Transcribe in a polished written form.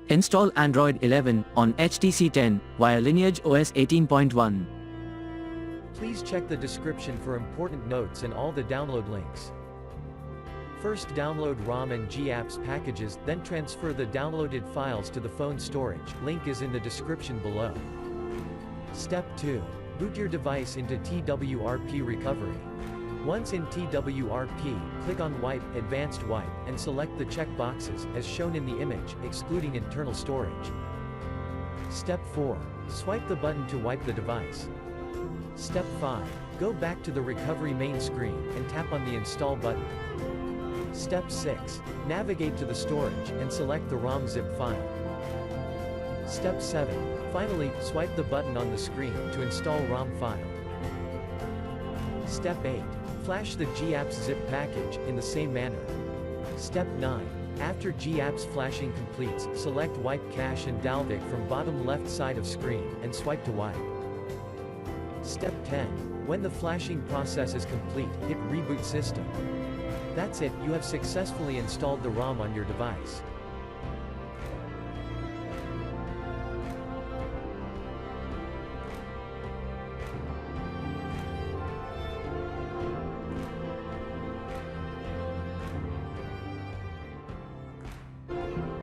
Install Android 11 on HTC 10 via LineageOS 18.1. Please check the description for important notes and all the download links. First, download ROM and GApps packages, then transfer the downloaded files to the phone storage. Link is in the description below. Step 2. Boot your device into TWRP recovery. Once in TWRP, click on Wipe, Advanced Wipe, and select the check boxes, as shown in the image, excluding internal storage. Step 4. Swipe the button to wipe the device. Step 5. Go back to the recovery main screen, and tap on the Install button. Step 6. Navigate to the storage, and select the ROM zip file. Step 7. Finally, swipe the button on the screen to install ROM file. Step 8. Flash the GApps zip package, in the same manner. Step 9. After GApps flashing completes, select Wipe Cache and Dalvik from bottom left side of screen, and swipe to wipe. Step 10. When the flashing process is complete, hit Reboot System. That's it, you have successfully installed the ROM on your device.